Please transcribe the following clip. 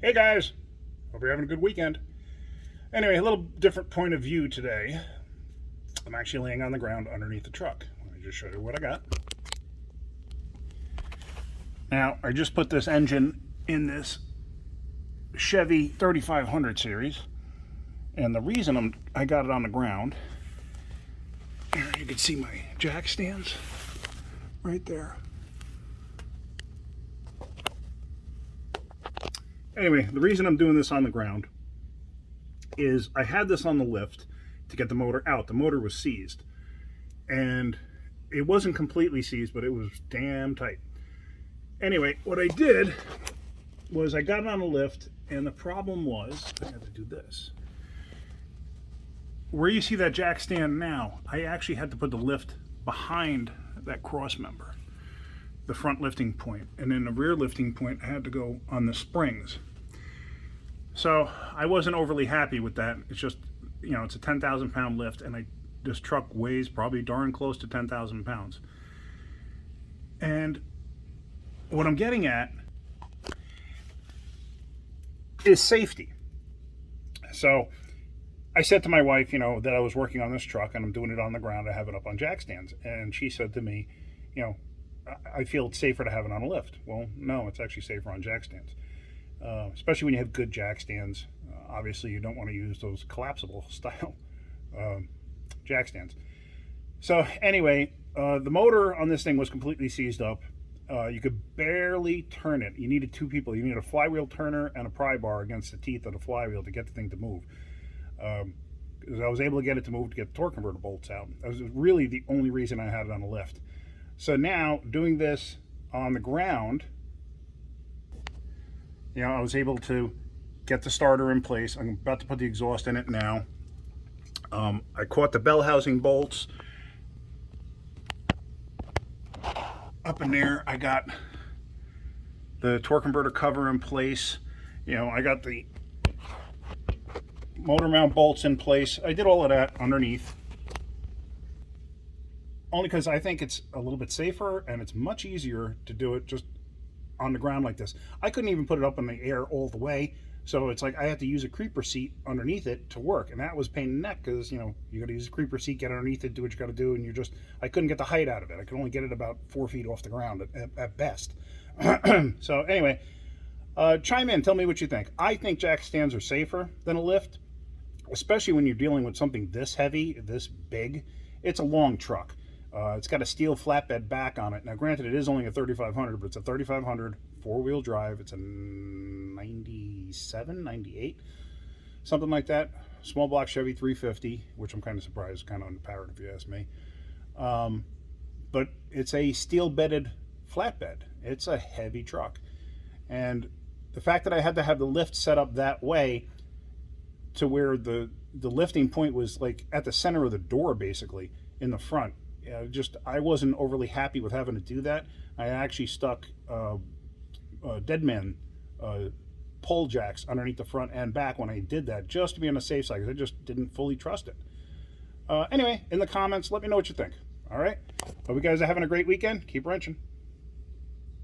Hey guys, hope you're having a good weekend. Anyway, a little different point of view today. I'm actually laying on the ground underneath the truck. Let me just show you what I got. Now, I just put this engine in this Chevy 3500 series, and the reason I got it on the ground, here you can see my jack stands right there. Anyway, the reason I'm doing this on the ground is I had this on the lift to get the motor out. The motor was seized, and it wasn't completely seized, but it was damn tight. Anyway, what I did was I got it on the lift, and the problem was I had to do this. Where you see that jack stand now, I actually had to put the lift behind that cross member, the front lifting point, and then the rear lifting point I had to go on the springs. So I wasn't overly happy with that. It's just, it's a 10,000 pound lift, and this truck weighs probably darn close to 10,000 pounds. And what I'm getting at is safety. So I said to my wife, that I was working on this truck and I'm doing it on the ground. I have it up on jack stands. And she said to me, I feel it's safer to have it on a lift. Well, no, it's actually safer on jack stands. Especially when you have good jack stands. Obviously, you don't want to use those collapsible style jack stands. So anyway, the motor on this thing was completely seized up. You could barely turn it. You needed two people. You needed a flywheel turner and a pry bar against the teeth of the flywheel to get the thing to move. Because I was able to get it to move to get the torque converter bolts out. That was really the only reason I had it on the lift. So now, doing this on the ground, I was able to get the starter in place. I'm about to put the exhaust in it now. I caught the bell housing bolts up in there. I got the torque converter cover in place. I got the motor mount bolts in place. I did all of that underneath. Only because I think it's a little bit safer and it's much easier to do it just on the ground like this. I couldn't even put it up in the air all the way, so it's like I had to use a creeper seat underneath it to work, and that was pain in the neck because you got to use a creeper seat, get underneath it, do what you got to do, and I couldn't get the height out of it. I could only get it about 4 feet off the ground at best. So anyway, chime in, tell me what you think. I think jack stands are safer than a lift, especially when you're dealing with something this heavy, this big. It's a long truck. It's got a steel flatbed back on it. Now, granted, it is only a 3500, but it's a 3500 four-wheel drive. It's a 97, 98, something like that. Small block Chevy 350, which I'm kind of surprised, kind of underpowered if you ask me. But it's a steel-bedded flatbed. It's a heavy truck. And the fact that I had to have the lift set up that way to where the lifting point was like at the center of the door, basically, in the front. I wasn't overly happy with having to do that. I actually stuck dead man pole jacks underneath the front and back when I did that, just to be on the safe side, because I just didn't fully trust it. Anyway, in the comments, let me know what you think. All right? Hope you guys are having a great weekend. Keep wrenching.